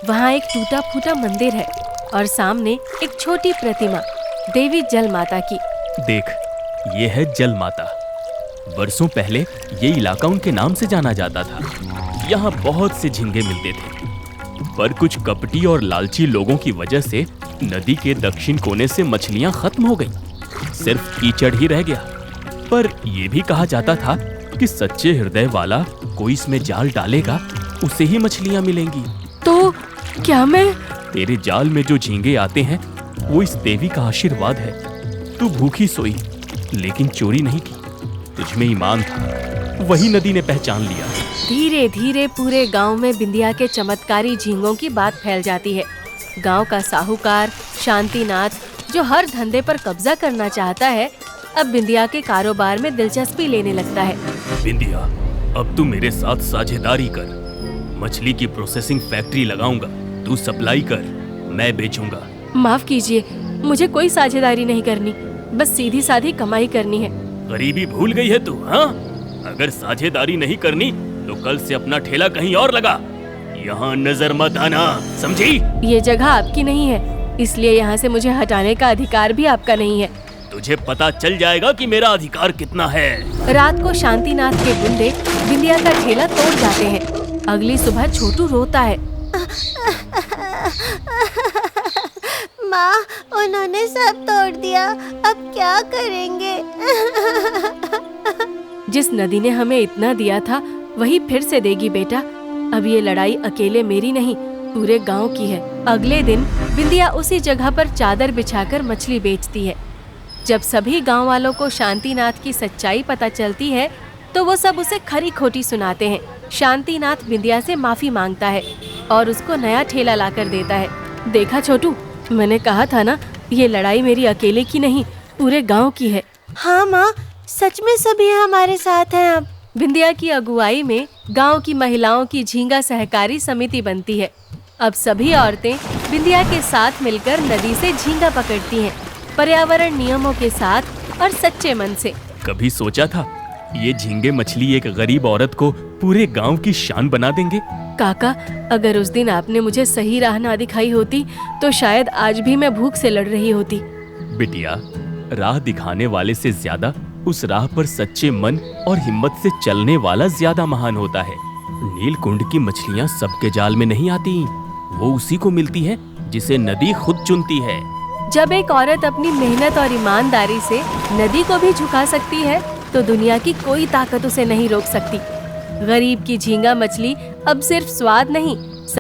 वहाँ एक टूटा फूटा मंदिर है और सामने एक छोटी प्रतिमा देवी जल माता की। देख, ये है जल माता। वर्षों पहले ये इलाका उनके नाम से जाना जाता था। यहाँ बहुत से झींगे मिलते थे, पर कुछ कपटी और लालची लोगों की वजह से नदी के दक्षिण कोने से मछलियाँ खत्म हो गईं। सिर्फ कीचड़ ही रह गया। पर यह भी कहा जाता था कि सच्चे हृदय वाला कोई इसमें जाल डालेगा, उसे ही मछलियाँ मिलेंगी। तो क्या मैं? तेरे जाल में जो झींगे आते हैं वो इस देवी का आशीर्वाद है। तू भूखी सोई लेकिन चोरी नहीं की। तुझमें ईमान था, वही नदी ने पहचान लिया। धीरे धीरे पूरे गांव में बिंदिया के चमत्कारी झींगों की बात फैल जाती है। गांव का साहूकार शांतिनाथ, जो हर धंधे पर कब्जा करना चाहता है, अब बिंदिया के कारोबार में दिलचस्पी लेने लगता है। बिंदिया, अब तू मेरे साथ साझेदारी कर। मछली की प्रोसेसिंग फैक्ट्री लगाऊंगा, तू सप्लाई कर, मैं बेचूंगा। माफ कीजिए, मुझे कोई साझेदारी नहीं करनी, बस सीधी साधी कमाई करनी है। गरीबी भूल गई है तू? हाँ, अगर साझेदारी नहीं करनी तो कल से अपना ठेला कहीं और लगा। यहाँ नजर मत आना, समझी? ये जगह आपकी नहीं है, इसलिए यहाँ से मुझे हटाने का अधिकार भी आपका नहीं है। तुझे पता चल जाएगा कि मेरा अधिकार कितना है। रात को शांतिनाथ के गुंडे बिंदिया का ठेला तोड़ जाते हैं। अगली सुबह छोटू रोता है। माँ, उन्होंने सब तोड़ दिया, अब क्या करेंगे? जिस नदी ने हमें इतना दिया था वही फिर से देगी बेटा। अब ये लड़ाई अकेले मेरी नहीं, पूरे गांव की है। अगले दिन बिंदिया उसी जगह पर चादर बिछाकर मछली बेचती है। जब सभी गांव वालों को शांतिनाथ की सच्चाई पता चलती है तो वो सब उसे खरी खोटी सुनाते हैं। शांतिनाथ बिंदिया से माफी मांगता है और उसको नया ठेला लाकर देता है। देखा छोटू, मैंने कहा था ना, ये लड़ाई मेरी अकेले की नहीं, पूरे गांव की है। हाँ माँ, सच में सभी हमारे साथ हैं। अब बिंदिया की अगुवाई में गांव की महिलाओं की झींगा सहकारी समिति बनती है। अब सभी औरतें बिंदिया के साथ मिलकर नदी से झींगा पकड़ती हैं, पर्यावरण नियमों के साथ और सच्चे मन से। कभी सोचा था ये झींगे मछली एक गरीब औरत को पूरे गांव की शान बना देंगे? काका, अगर उस दिन आपने मुझे सही राह ना दिखाई होती तो शायद आज भी मैं भूख से लड़ रही होती। बिटिया, राह दिखाने वाले से ज्यादा उस राह पर सच्चे मन और हिम्मत से चलने वाला ज्यादा महान होता है। नीलकुंड की मछलियाँ सबके जाल में नहीं आती, वो उसी को मिलती है जिसे नदी खुद चुनती है। जब एक औरत अपनी मेहनत और ईमानदारी से नदी को भी झुका सकती है तो दुनिया की कोई ताकत उसे नहीं रोक सकती। गरीब की झींगा मछली अब सिर्फ स्वाद नहीं